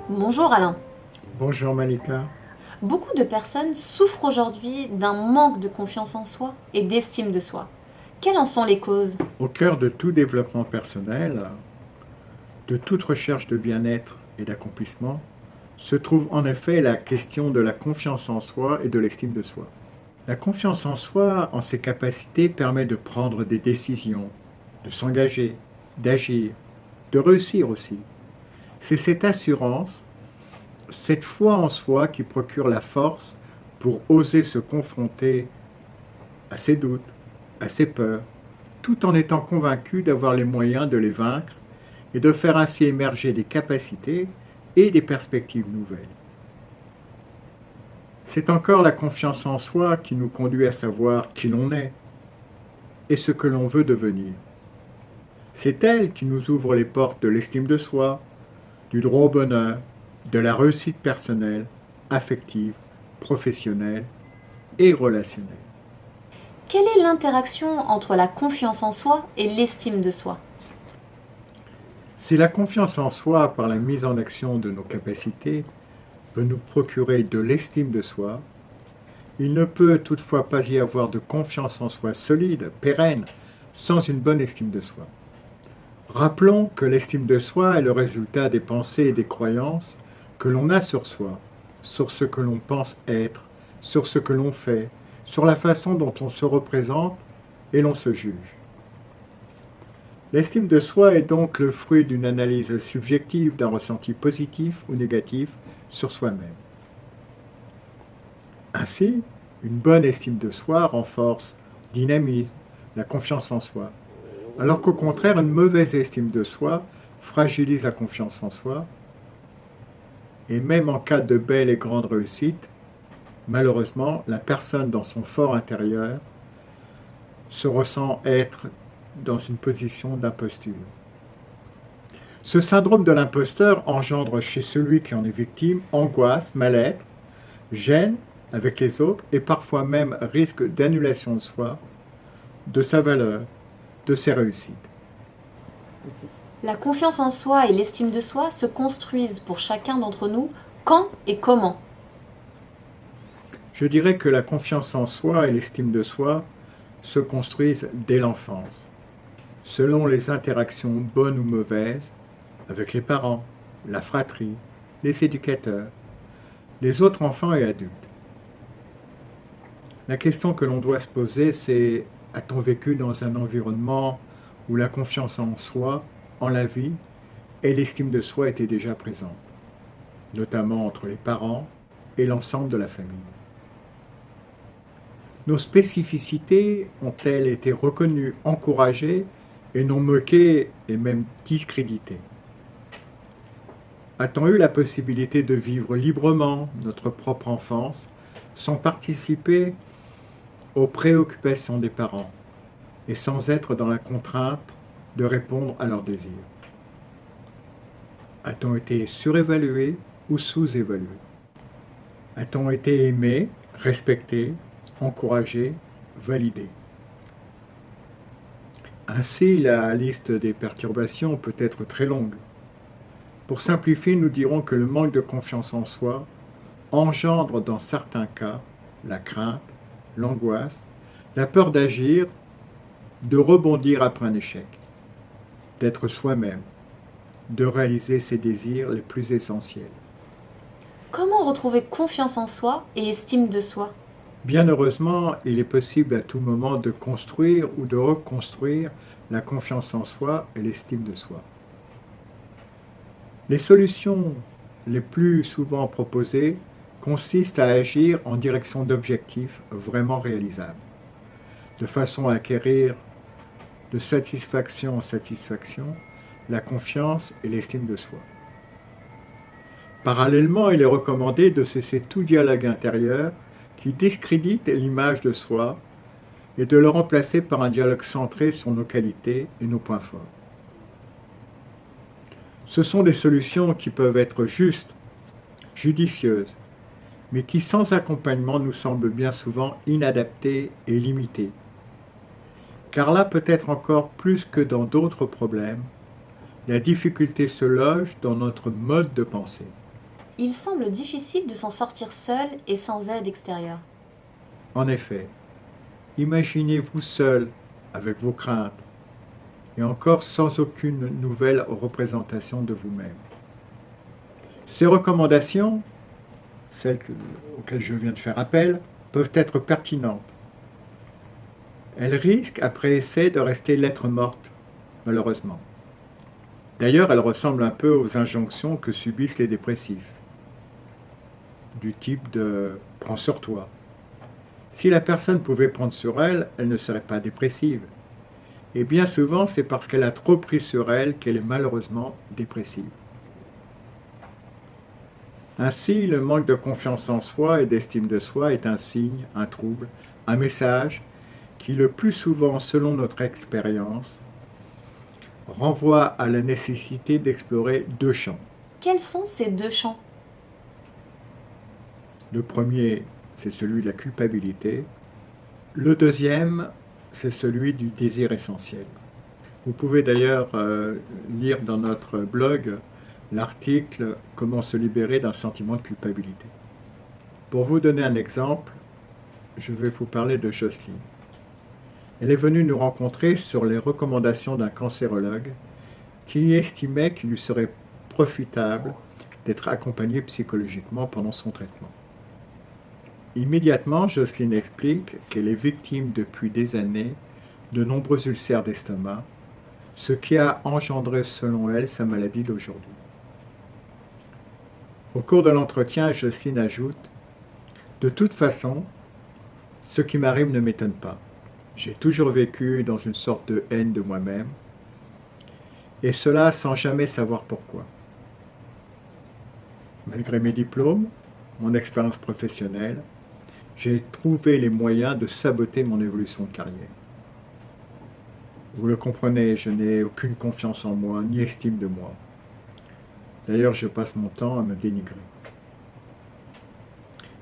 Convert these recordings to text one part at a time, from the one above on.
Bonjour Alain. Bonjour Malika. Beaucoup de personnes souffrent aujourd'hui d'un manque de confiance en soi et d'estime de soi. Quelles en sont les causes? Au cœur de tout développement personnel, de toute recherche de bien-être et d'accomplissement, se trouve en effet la question de la confiance en soi et de l'estime de soi. La confiance en soi, en ses capacités, permet de prendre des décisions, de s'engager, d'agir, de réussir aussi. C'est cette assurance, cette foi en soi qui procure la force pour oser se confronter à ses doutes, à ses peurs, tout en étant convaincu d'avoir les moyens de les vaincre et de faire ainsi émerger des capacités et des perspectives nouvelles. C'est encore la confiance en soi qui nous conduit à savoir qui l'on est et ce que l'on veut devenir. C'est elle qui nous ouvre les portes de l'estime de soi, du droit au bonheur, de la réussite personnelle, affective, professionnelle et relationnelle. Quelle est l'interaction entre la confiance en soi et l'estime de soi? Si la confiance en soi par la mise en action de nos capacités peut nous procurer de l'estime de soi, il ne peut toutefois pas y avoir de confiance en soi solide, pérenne, sans une bonne estime de soi. Rappelons que l'estime de soi est le résultat des pensées et des croyances que l'on a sur soi, sur ce que l'on pense être, sur ce que l'on fait, sur la façon dont on se représente et l'on se juge. L'estime de soi est donc le fruit d'une analyse subjective d'un ressenti positif ou négatif sur soi-même. Ainsi, une bonne estime de soi renforce le dynamisme, la confiance en soi, alors qu'au contraire, une mauvaise estime de soi fragilise la confiance en soi, et même en cas de belle et grande réussite, malheureusement, la personne dans son fort intérieur se ressent être dans une position d'imposture. Ce syndrome de l'imposteur engendre chez celui qui en est victime angoisse, mal-être, gêne avec les autres et parfois même risque d'annulation de soi, de sa valeur, de ses réussites. La confiance en soi et l'estime de soi se construisent pour chacun d'entre nous quand et comment? Je dirais que la confiance en soi et l'estime de soi se construisent dès l'enfance, selon les interactions bonnes ou mauvaises avec les parents, la fratrie, les éducateurs, les autres enfants et adultes. La question que l'on doit se poser, c'est: a-t-on vécu dans un environnement où la confiance en soi, en la vie et l'estime de soi étaient déjà présentes, notamment entre les parents et l'ensemble de la famille? Nos spécificités ont-elles été reconnues, encouragées et non moquées et même discréditées? A-t-on eu la possibilité de vivre librement notre propre enfance sans participer aux préoccupations des parents et sans être dans la contrainte de répondre à leurs désirs? A-t-on été surévalué ou sous-évalué? A-t-on été aimé, respecté, encouragé, validé? Ainsi, la liste des perturbations peut être très longue. Pour simplifier, nous dirons que le manque de confiance en soi engendre dans certains cas la crainte, l'angoisse, la peur d'agir, de rebondir après un échec, d'être soi-même, de réaliser ses désirs les plus essentiels. Comment retrouver confiance en soi et estime de soi? Bien heureusement, il est possible à tout moment de construire ou de reconstruire la confiance en soi et l'estime de soi. Les solutions les plus souvent proposées consistent à agir en direction d'objectifs vraiment réalisables, de façon à acquérir de satisfaction en satisfaction la confiance et l'estime de soi. Parallèlement, il est recommandé de cesser tout dialogue intérieur qui discrédite l'image de soi et de le remplacer par un dialogue centré sur nos qualités et nos points forts. Ce sont des solutions qui peuvent être justes, judicieuses, mais qui sans accompagnement nous semblent bien souvent inadaptées et limitées. Car là, peut-être encore plus que dans d'autres problèmes, la difficulté se loge dans notre mode de pensée. Il semble difficile de s'en sortir seul et sans aide extérieure. En effet, imaginez-vous seul avec vos craintes et encore sans aucune nouvelle représentation de vous-même. Ces recommandations, auxquelles je viens de faire appel, peuvent être pertinentes. Elles risquent, après essai, de rester lettre morte, malheureusement. D'ailleurs, elles ressemblent un peu aux injonctions que subissent les dépressifs, du type de « prends sur toi ». Si la personne pouvait prendre sur elle, elle ne serait pas dépressive. Et bien souvent, c'est parce qu'elle a trop pris sur elle qu'elle est malheureusement dépressive. Ainsi, le manque de confiance en soi et d'estime de soi est un signe, un trouble, un message qui, le plus souvent, selon notre expérience, renvoie à la nécessité d'explorer deux champs. Quels sont ces deux champs? Le premier, c'est celui de la culpabilité. Le deuxième, c'est celui du désir essentiel. Vous pouvez d'ailleurs lire dans notre blog l'article « Comment se libérer d'un sentiment de culpabilité ». Pour vous donner un exemple, je vais vous parler de Jocelyne. Elle est venue nous rencontrer sur les recommandations d'un cancérologue qui estimait qu'il lui serait profitable d'être accompagnée psychologiquement pendant son traitement. Immédiatement, Jocelyne explique qu'elle est victime depuis des années de nombreux ulcères d'estomac, ce qui a engendré selon elle sa maladie d'aujourd'hui. Au cours de l'entretien, Jocelyne ajoute « De toute façon, ce qui m'arrive ne m'étonne pas. J'ai toujours vécu dans une sorte de haine de moi-même, et cela sans jamais savoir pourquoi. Malgré mes diplômes, mon expérience professionnelle, j'ai trouvé les moyens de saboter mon évolution de carrière. Vous le comprenez, je n'ai aucune confiance en moi, ni estime de moi. D'ailleurs, je passe mon temps à me dénigrer. »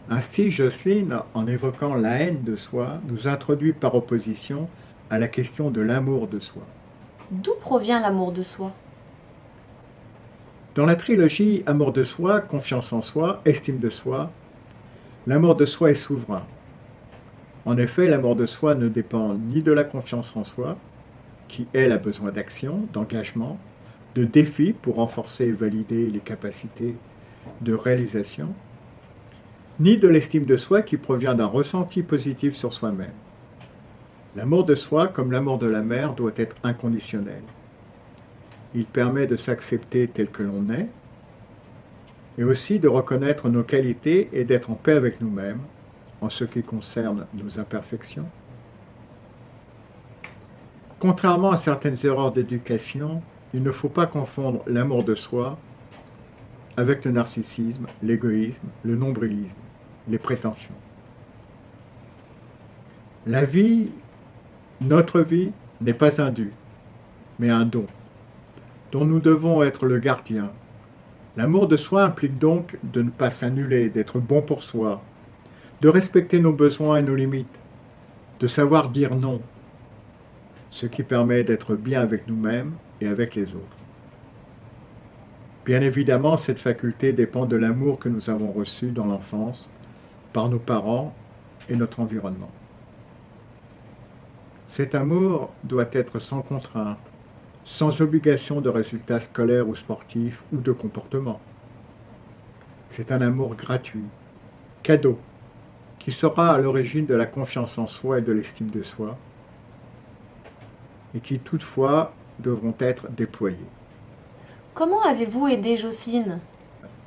Ainsi, Jocelyne, en évoquant la haine de soi, nous introduit par opposition à la question de l'amour de soi. D'où provient l'amour de soi? Dans la trilogie Amour de soi, confiance en soi, estime de soi, l'amour de soi est souverain. En effet, l'amour de soi ne dépend ni de la confiance en soi, qui, elle, a besoin d'action, d'engagement, de défis pour renforcer et valider les capacités de réalisation, ni de l'estime de soi qui provient d'un ressenti positif sur soi-même. L'amour de soi, comme l'amour de la mère, doit être inconditionnel. Il permet de s'accepter tel que l'on est, et aussi de reconnaître nos qualités et d'être en paix avec nous-mêmes, en ce qui concerne nos imperfections. Contrairement à certaines erreurs d'éducation, il ne faut pas confondre l'amour de soi avec le narcissisme, l'égoïsme, le nombrilisme, les prétentions. La vie, notre vie, n'est pas un dû, mais un don, dont nous devons être le gardien. L'amour de soi implique donc de ne pas s'annuler, d'être bon pour soi, de respecter nos besoins et nos limites, de savoir dire non, ce qui permet d'être bien avec nous-mêmes et avec les autres. Bien évidemment, cette faculté dépend de l'amour que nous avons reçu dans l'enfance, par nos parents et notre environnement. Cet amour doit être sans contrainte, sans obligation de résultats scolaires ou sportifs ou de comportement. C'est un amour gratuit, cadeau, qui sera à l'origine de la confiance en soi et de l'estime de soi, et qui toutefois devront être déployés. Comment avez-vous aidé Jocelyne?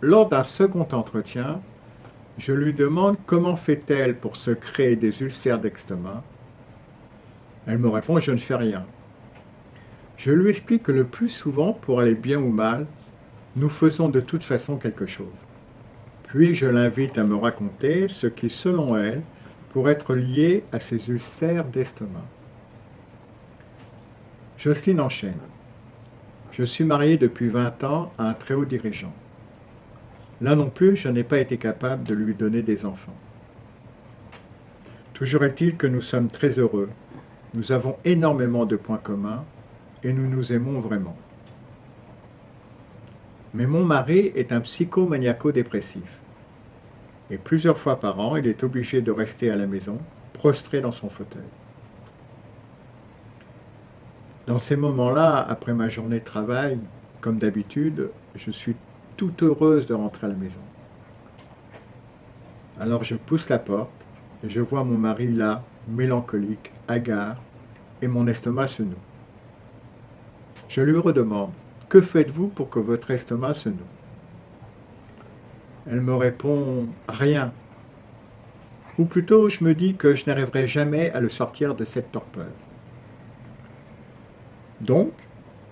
Lors d'un second entretien, je lui demande comment fait-elle pour se créer des ulcères d'estomac. Elle me répond « je ne fais rien ». Je lui explique que le plus souvent, pour aller bien ou mal, nous faisons de toute façon quelque chose. Puis je l'invite à me raconter ce qui, selon elle, pourrait être lié à ces ulcères d'estomac. Jocelyne enchaîne. Je suis mariée depuis 20 ans à un très haut dirigeant. Là non plus, je n'ai pas été capable de lui donner des enfants. Toujours est-il que nous sommes très heureux. Nous avons énormément de points communs et nous nous aimons vraiment. Mais mon mari est un psychomaniaco-dépressif. Et plusieurs fois par an, il est obligé de rester à la maison, prostré dans son fauteuil. Dans ces moments-là, après ma journée de travail, comme d'habitude, je suis toute heureuse de rentrer à la maison. Alors je pousse la porte et je vois mon mari là, mélancolique, hagard, et mon estomac se noue. Je lui redemande, que faites-vous pour que votre estomac se noue? Elle me répond, rien. Ou plutôt, je me dis que je n'arriverai jamais à le sortir de cette torpeur. Donc,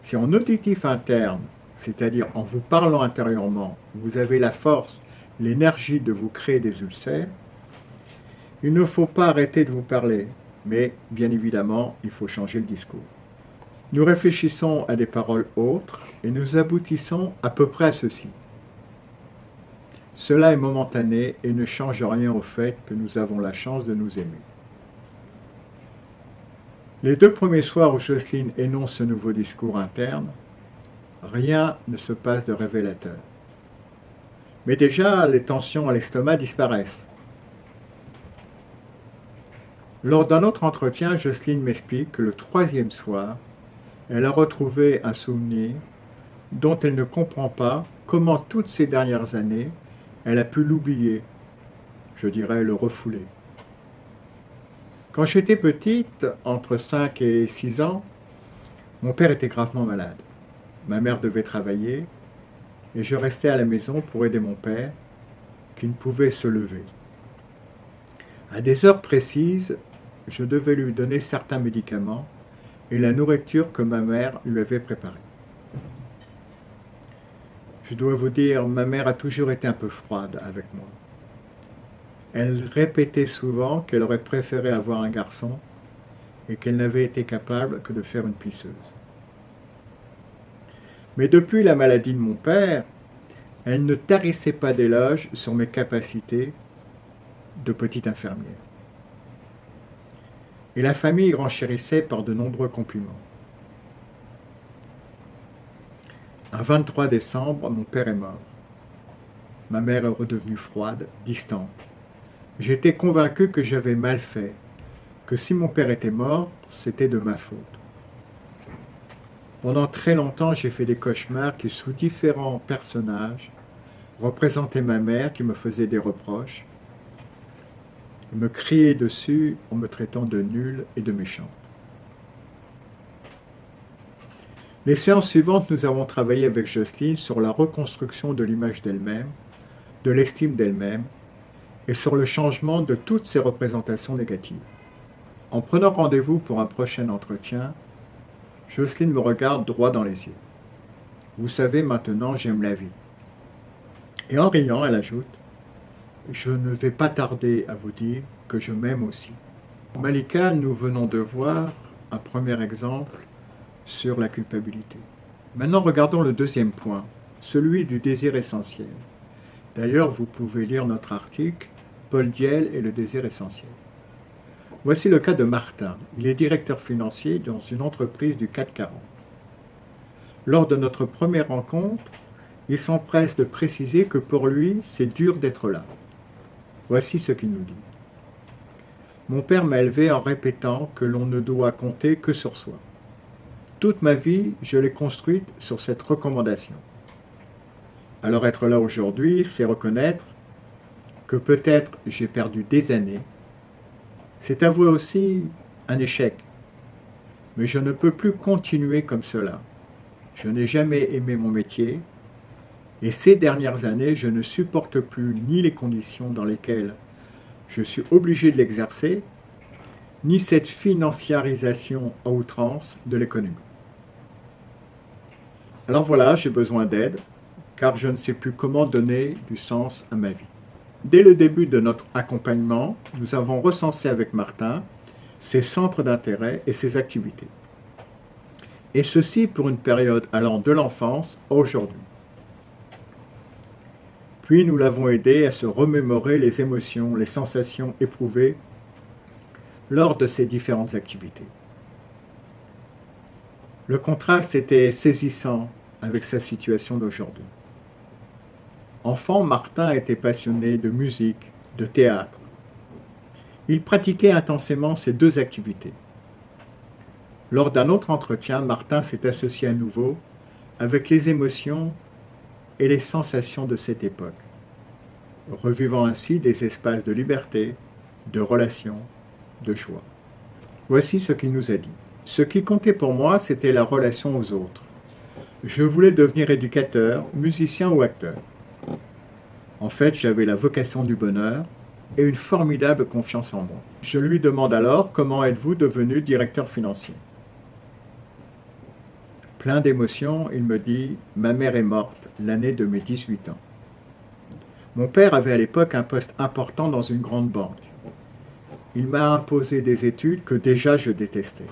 si en auditif interne, c'est-à-dire en vous parlant intérieurement, vous avez la force, l'énergie de vous créer des ulcères, il ne faut pas arrêter de vous parler, mais bien évidemment, il faut changer le discours. Nous réfléchissons à des paroles autres et nous aboutissons à peu près à ceci. Cela est momentané et ne change rien au fait que nous avons la chance de nous aimer. Les 2 premiers soirs où Jocelyne énonce ce nouveau discours interne, rien ne se passe de révélateur. Mais déjà, les tensions à l'estomac disparaissent. Lors d'un autre entretien, Jocelyne m'explique que le 3e soir, elle a retrouvé un souvenir dont elle ne comprend pas comment toutes ces dernières années, elle a pu l'oublier, je dirais le refouler. Quand j'étais petite, entre 5 et 6 ans, mon père était gravement malade. Ma mère devait travailler et je restais à la maison pour aider mon père qui ne pouvait se lever. À des heures précises, je devais lui donner certains médicaments et la nourriture que ma mère lui avait préparée. Je dois vous dire, ma mère a toujours été un peu froide avec moi. Elle répétait souvent qu'elle aurait préféré avoir un garçon et qu'elle n'avait été capable que de faire une pisseuse. Mais depuis la maladie de mon père, elle ne tarissait pas d'éloges sur mes capacités de petite infirmière. Et la famille renchérissait par de nombreux compliments. Un 23 décembre, mon père est mort. Ma mère est redevenue froide, distante. J'étais convaincu que j'avais mal fait, que si mon père était mort, c'était de ma faute. Pendant très longtemps, j'ai fait des cauchemars qui, sous différents personnages, représentaient ma mère qui me faisait des reproches, et me criait dessus en me traitant de nulle et de méchante. Les séances suivantes, nous avons travaillé avec Jocelyne sur la reconstruction de l'image d'elle-même, de l'estime d'elle-même, et sur le changement de toutes ces représentations négatives. En prenant rendez-vous pour un prochain entretien, Jocelyne me regarde droit dans les yeux. Vous savez, maintenant, j'aime la vie. Et en riant, elle ajoute, je ne vais pas tarder à vous dire que je m'aime aussi. Malika, nous venons de voir un premier exemple sur la culpabilité. Maintenant, regardons le 2e point, celui du désir essentiel. D'ailleurs, vous pouvez lire notre article « Paul Diel et le désir essentiel ». Voici le cas de Martin. Il est directeur financier dans une entreprise du CAC 40. Lors de notre première rencontre, il s'empresse de préciser que pour lui, c'est dur d'être là. Voici ce qu'il nous dit. Mon père m'a élevé en répétant que l'on ne doit compter que sur soi. Toute ma vie, je l'ai construite sur cette recommandation. Alors être là aujourd'hui, c'est reconnaître que peut-être j'ai perdu des années. C'est avouer aussi un échec. Mais je ne peux plus continuer comme cela. Je n'ai jamais aimé mon métier. Et ces dernières années, je ne supporte plus ni les conditions dans lesquelles je suis obligé de l'exercer, ni cette financiarisation à outrance de l'économie. Alors voilà, j'ai besoin d'aide, car je ne sais plus comment donner du sens à ma vie. Dès le début de notre accompagnement, nous avons recensé avec Martin ses centres d'intérêt et ses activités. Et ceci pour une période allant de l'enfance à aujourd'hui. Puis nous l'avons aidé à se remémorer les émotions, les sensations éprouvées lors de ces différentes activités. Le contraste était saisissant avec sa situation d'aujourd'hui. Enfant, Martin était passionné de musique, de théâtre. Il pratiquait intensément ces deux activités. Lors d'un autre entretien, Martin s'est associé à nouveau avec les émotions et les sensations de cette époque, revivant ainsi des espaces de liberté, de relations, de joie. Voici ce qu'il nous a dit. Ce qui comptait pour moi, c'était la relation aux autres. Je voulais devenir éducateur, musicien ou acteur. En fait, j'avais la vocation du bonheur et une formidable confiance en moi. Je lui demande alors comment êtes-vous devenu directeur financier. Plein d'émotions, il me dit « Ma mère est morte l'année de mes 18 ans. Mon père avait à l'époque un poste important dans une grande banque. Il m'a imposé des études que déjà je détestais.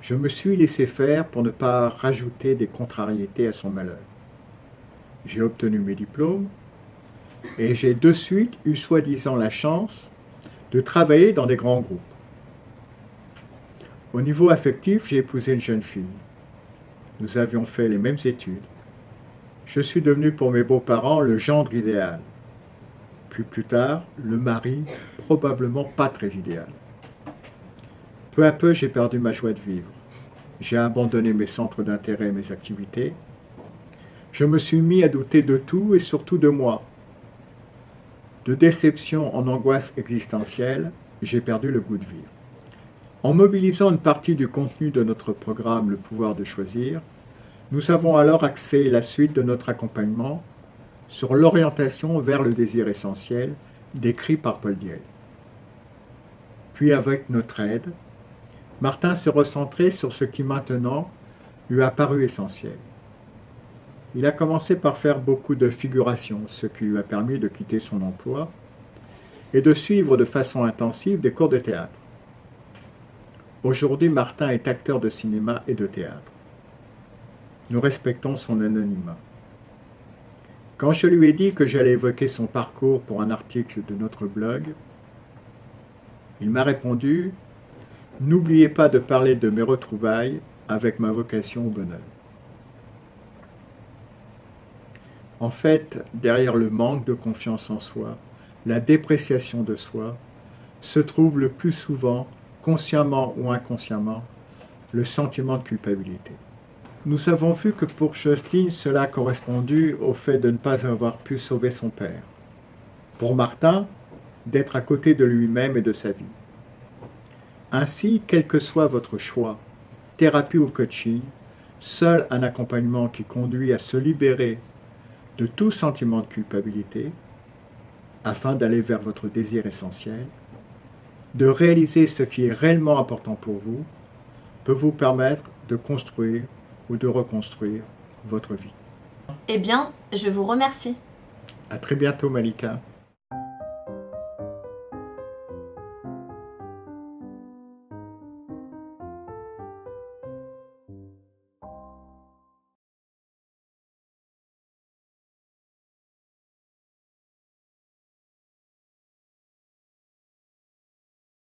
Je me suis laissé faire pour ne pas rajouter des contrariétés à son malheur. J'ai obtenu mes diplômes et j'ai de suite eu soi-disant la chance de travailler dans des grands groupes. Au niveau affectif, j'ai épousé une jeune fille. Nous avions fait les mêmes études. Je suis devenu pour mes beaux-parents le gendre idéal. Puis plus tard, le mari probablement pas très idéal. Peu à peu, j'ai perdu ma joie de vivre. J'ai abandonné mes centres d'intérêt et mes activités. Je me suis mis à douter de tout et surtout de moi. De déception en angoisse existentielle, j'ai perdu le goût de vivre. En mobilisant une partie du contenu de notre programme Le pouvoir de choisir, nous avons alors axé la suite de notre accompagnement sur l'orientation vers le désir essentiel décrit par Paul Diel. Puis avec notre aide, Martin s'est recentré sur ce qui maintenant lui a paru essentiel. Il a commencé par faire beaucoup de figuration, ce qui lui a permis de quitter son emploi et de suivre de façon intensive des cours de théâtre. Aujourd'hui, Martin est acteur de cinéma et de théâtre. Nous respectons son anonymat. Quand je lui ai dit que j'allais évoquer son parcours pour un article de notre blog, il m'a répondu « N'oubliez pas de parler de mes retrouvailles avec ma vocation au bonheur. » En fait, derrière le manque de confiance en soi, la dépréciation de soi, se trouve le plus souvent, consciemment ou inconsciemment, le sentiment de culpabilité. Nous avons vu que pour Jocelyne, cela a correspondu au fait de ne pas avoir pu sauver son père. Pour Martin, d'être à côté de lui-même et de sa vie. Ainsi, quel que soit votre choix, thérapie ou coaching, seul un accompagnement qui conduit à se libérer de tout sentiment de culpabilité, afin d'aller vers votre désir essentiel, de réaliser ce qui est réellement important pour vous, peut vous permettre de construire ou de reconstruire votre vie. Eh bien, je vous remercie. À très bientôt, Malika.